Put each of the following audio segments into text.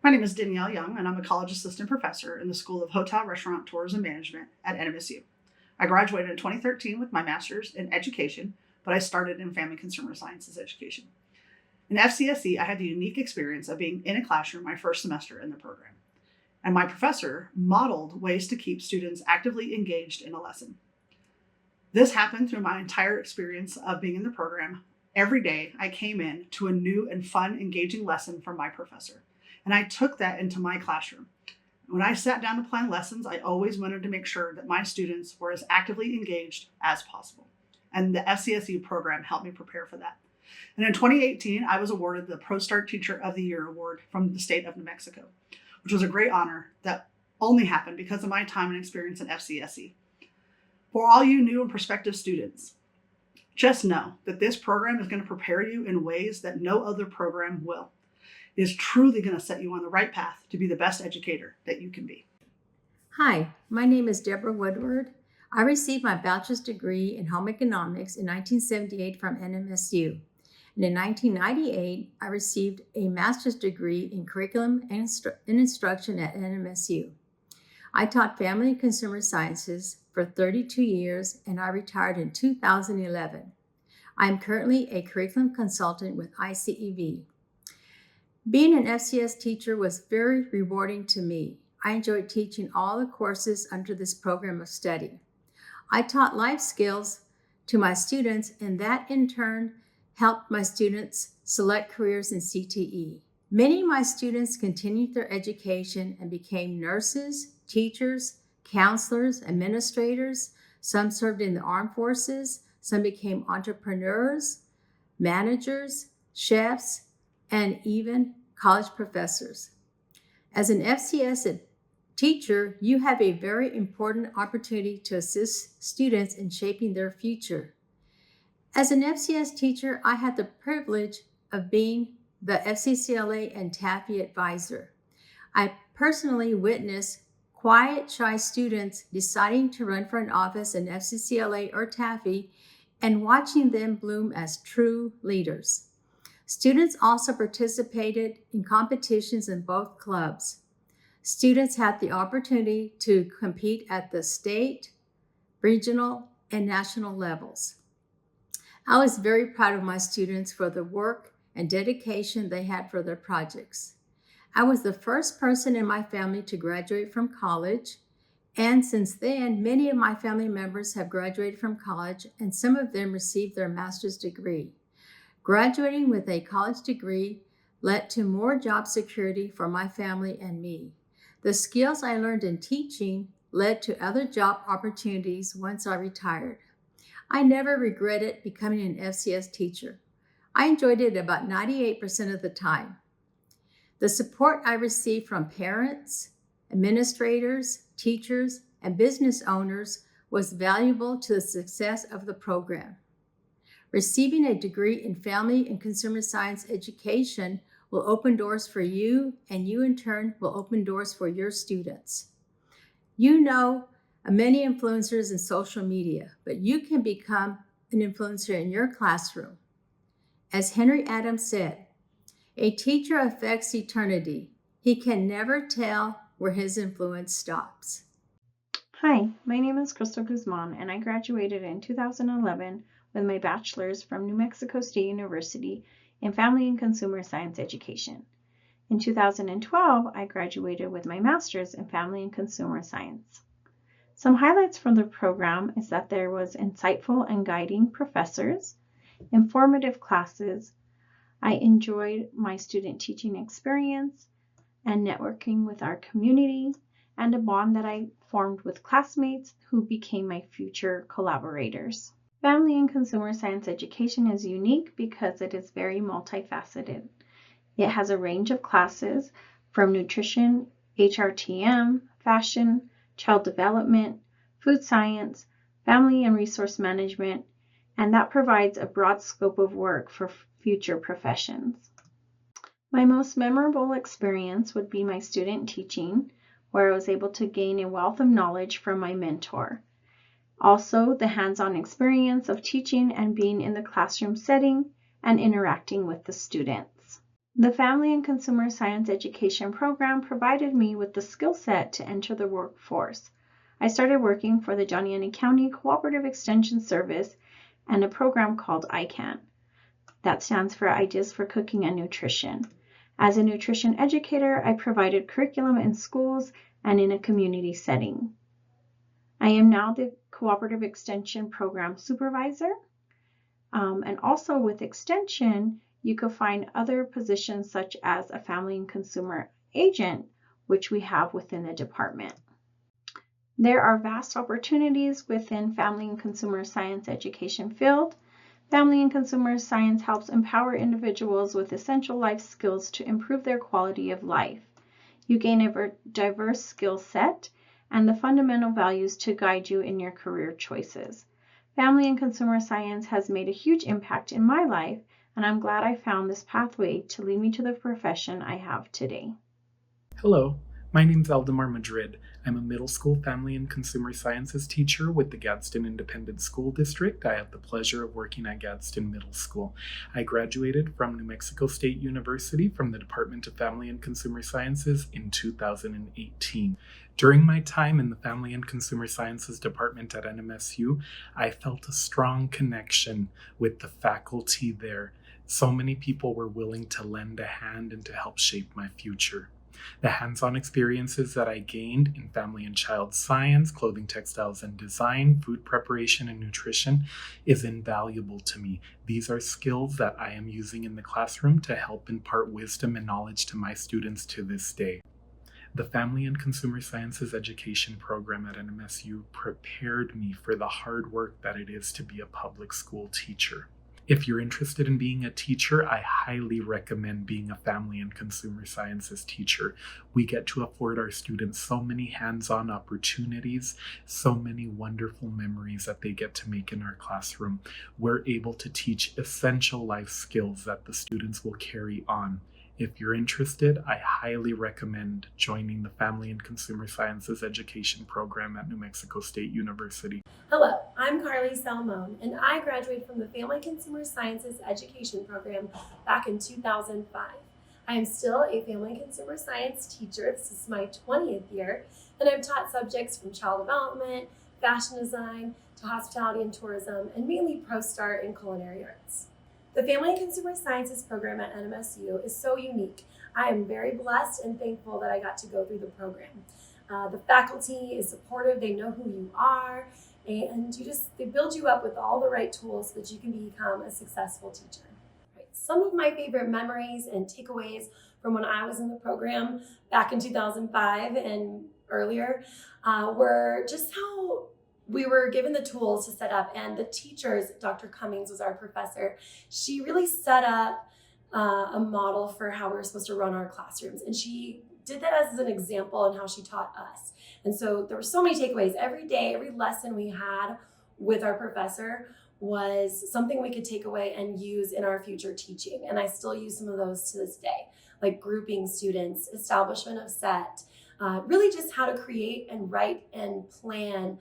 My name is Danielle Young, and I'm a college assistant professor in the School of Hotel, Restaurant, Tourism Management at NMSU. I graduated in 2013 with my master's in education, but I started in family consumer sciences education. In FCSE, I had the unique experience of being in a classroom my first semester in the program, and my professor modeled ways to keep students actively engaged in a lesson. This happened through my entire experience of being in the program. Every day, I came in to a new and fun, engaging lesson from my professor, and I took that into my classroom. When I sat down to plan lessons, I always wanted to make sure that my students were as actively engaged as possible, and the FCSE program helped me prepare for that. And in 2018, I was awarded the ProStart Teacher of the Year award from the state of New Mexico, which was a great honor that only happened because of my time and experience in FCSE. For all you new and prospective students, just know that this program is going to prepare you in ways that no other program will. It is truly going to set you on the right path to be the best educator that you can be. Hi, my name is Deborah Woodward. I received my bachelor's degree in home economics in 1978 from NMSU. And in 1998, I received a master's degree in curriculum and instruction at NMSU. I taught family and consumer sciences for 32 years, and I retired in 2011. I am currently a curriculum consultant with ICEV. Being an FCS teacher was very rewarding to me. I enjoyed teaching all the courses under this program of study. I taught life skills to my students, and that in turn helped my students select careers in CTE. Many of my students continued their education and became nurses, teachers, counselors, administrators. Some served in the armed forces. Some became entrepreneurs, managers, chefs, and even college professors. As an FCS teacher, you have a very important opportunity to assist students in shaping their future. As an FCS teacher, I had the privilege of being the FCCLA and TAFE advisor. I personally witnessed quiet, shy students deciding to run for an office in FCCLA or TAFE and watching them bloom as true leaders. Students also participated in competitions in both clubs. Students had the opportunity to compete at the state, regional, and national levels. I was very proud of my students for the work and dedication they had for their projects. I was the first person in my family to graduate from college, and since then, many of my family members have graduated from college, and some of them received their master's degree. Graduating with a college degree led to more job security for my family and me. The skills I learned in teaching led to other job opportunities once I retired. I never regretted becoming an FCS teacher. I enjoyed it about 98% of the time. The support I received from parents, administrators, teachers, and business owners was valuable to the success of the program. Receiving a degree in family and consumer science education will open doors for you, and you in turn will open doors for your students. You know many influencers in social media, but you can become an influencer in your classroom. As Henry Adams said, a teacher affects eternity. He can never tell where his influence stops. Hi, my name is Crystal Guzman, and I graduated in 2011 with my bachelor's from New Mexico State University in Family and Consumer Science Education. In 2012, I graduated with my master's in Family and Consumer Science. Some highlights from the program is that there was insightful and guiding professors, informative classes. I enjoyed my student teaching experience and networking with our community, and a bond that I formed with classmates who became my future collaborators. Family and consumer science education is unique because it is very multifaceted. It has a range of classes from nutrition, HRTM, fashion, child development, food science, family and resource management, and that provides a broad scope of work for future professions. My most memorable experience would be my student teaching, where I was able to gain a wealth of knowledge from my mentor. Also, the hands-on experience of teaching and being in the classroom setting and interacting with the students. The Family and Consumer Science Education program provided me with the skill set to enter the workforce. I started working for the John County Cooperative Extension Service and a program called ICANN. That stands for Ideas for Cooking and Nutrition. As a nutrition educator, I provided curriculum in schools and in a community setting. I am now the Cooperative Extension Program Supervisor. And also with Extension, you can find other positions such as a Family and Consumer Agent, which we have within the department. There are vast opportunities within Family and Consumer Science education field. Family and Consumer Science helps empower individuals with essential life skills to improve their quality of life. You gain a diverse skill set and the fundamental values to guide you in your career choices. Family and Consumer Science has made a huge impact in my life, and I'm glad I found this pathway to lead me to the profession I have today. Hello, my name's Aldemar Madrid. I'm a middle school family and consumer sciences teacher with the Gadsden Independent School District. I have the pleasure of working at Gadsden Middle School. I graduated from New Mexico State University from the Department of Family and Consumer Sciences in 2018. During my time in the Family and Consumer Sciences Department at NMSU, I felt a strong connection with the faculty there. So many people were willing to lend a hand and to help shape my future. The hands-on experiences that I gained in family and child science, clothing, textiles, and design, food preparation, and nutrition is invaluable to me. These are skills that I am using in the classroom to help impart wisdom and knowledge to my students to this day. The Family and Consumer Sciences Education program at NMSU prepared me for the hard work that it is to be a public school teacher. If you're interested in being a teacher, I highly recommend being a Family and Consumer Sciences teacher. We get to afford our students so many hands-on opportunities, so many wonderful memories that they get to make in our classroom. We're able to teach essential life skills that the students will carry on. If you're interested, I highly recommend joining the Family and Consumer Sciences Education program at New Mexico State University. Hello, I'm Carly Salmon, and I graduated from the Family and Consumer Sciences Education program back in 2005. I am still a Family and Consumer Science teacher. This is my 20th year, and I've taught subjects from child development, fashion design, to hospitality and tourism, and mainly ProStart and culinary arts. The Family and Consumer Sciences program at NMSU is so unique. I am very blessed and thankful that I got to go through the program. The faculty is supportive, they know who you are, and they build you up with all the right tools so that you can become a successful teacher. Right. Some of my favorite memories and takeaways from when I was in the program back in 2005 and earlier were just how we were given the tools to set up, and the teachers, Dr. Cummings was our professor, she really set up a model for how we were supposed to run our classrooms. And she did that as an example in how she taught us. And so there were so many takeaways. Every day, every lesson we had with our professor was something we could take away and use in our future teaching. And I still use some of those to this day, like grouping students, establishment of set, really just how to create and write and plan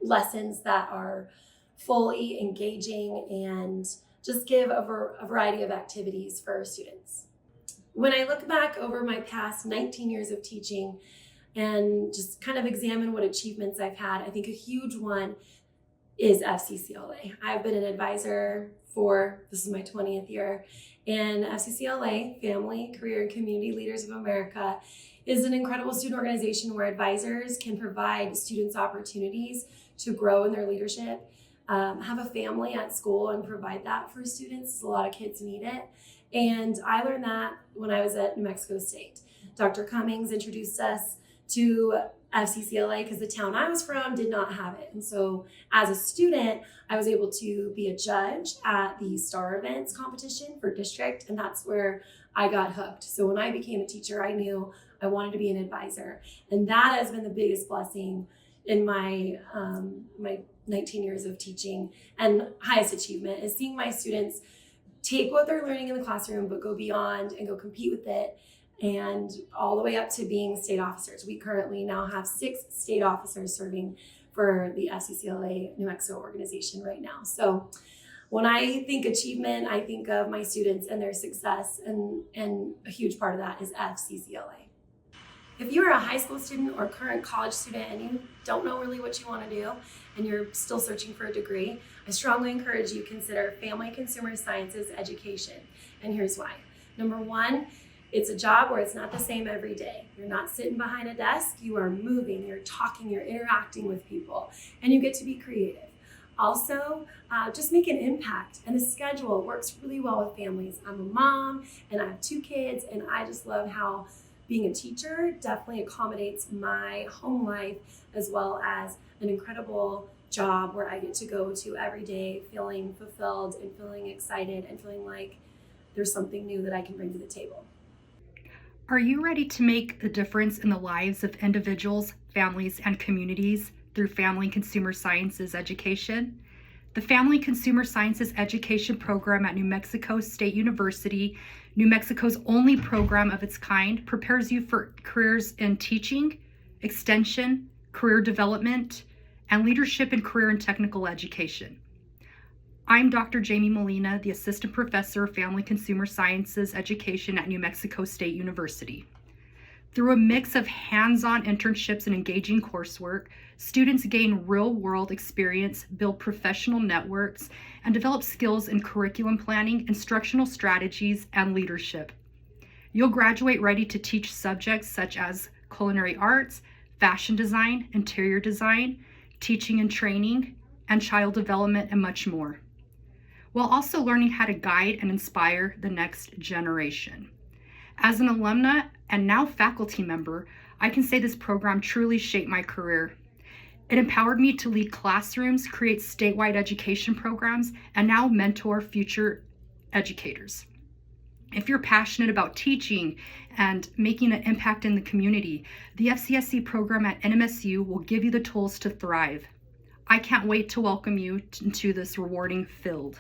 lessons that are fully engaging and just give a variety of activities for our students. When I look back over my past 19 years of teaching and just kind of examine what achievements I've had, I think a huge one is FCCLA. I've been an advisor this is my 20th year, and FCCLA, Family, Career, and Community Leaders of America, is an incredible student organization where advisors can provide students opportunities to grow in their leadership, have a family at school and provide that for students. A lot of kids need it. And I learned that when I was at New Mexico State. Dr. Cummings introduced us to FCCLA because the town I was from did not have it. And so as a student, I was able to be a judge at the STAR events competition for district, and that's where I got hooked. So when I became a teacher, I knew I wanted to be an advisor. And that has been the biggest blessing in my 19 years of teaching, and highest achievement is seeing my students take what they're learning in the classroom, but go beyond and go compete with it, and all the way up to being state officers. We currently now have 6 state officers serving for the FCCLA New Mexico organization right now. So When I think achievement, I think of my students and their success, and a huge part of that is FCSE Alumni. If you're a high school student or current college student and you don't know really what you want to do and you're still searching for a degree, I strongly encourage you to consider Family Consumer Sciences education. And here's why. Number one, it's a job where it's not the same every day. You're not sitting behind a desk, you are moving, you're talking, you're interacting with people, and you get to be creative. Also, just make an impact, and the schedule works really well with families. I'm a mom and I have 2 kids, and I just love how being a teacher definitely accommodates my home life, as well as an incredible job where I get to go to every day feeling fulfilled and feeling excited and feeling like there's something new that I can bring to the table. Are you ready to make a difference in the lives of individuals, families, and communities through Family Consumer Sciences education? The Family Consumer Sciences education program at New Mexico State University, New Mexico's only program of its kind, prepares you for careers in teaching, extension, career development, and leadership in career and technical education. I'm Dr. Jamie Molina, the Assistant Professor of Family Consumer Sciences Education at New Mexico State University. Through a mix of hands-on internships and engaging coursework, students gain real-world experience, build professional networks, and develop skills in curriculum planning, instructional strategies, and leadership. You'll graduate ready to teach subjects such as culinary arts, fashion design, interior design, teaching and training, and child development, and much more, while also learning how to guide and inspire the next generation. As an alumna and now faculty member, I can say this program truly shaped my career. It empowered me to lead classrooms, create statewide education programs, and now mentor future educators. If you're passionate about teaching and making an impact in the community, the FCSE program at NMSU will give you the tools to thrive. I can't wait to welcome you into this rewarding field.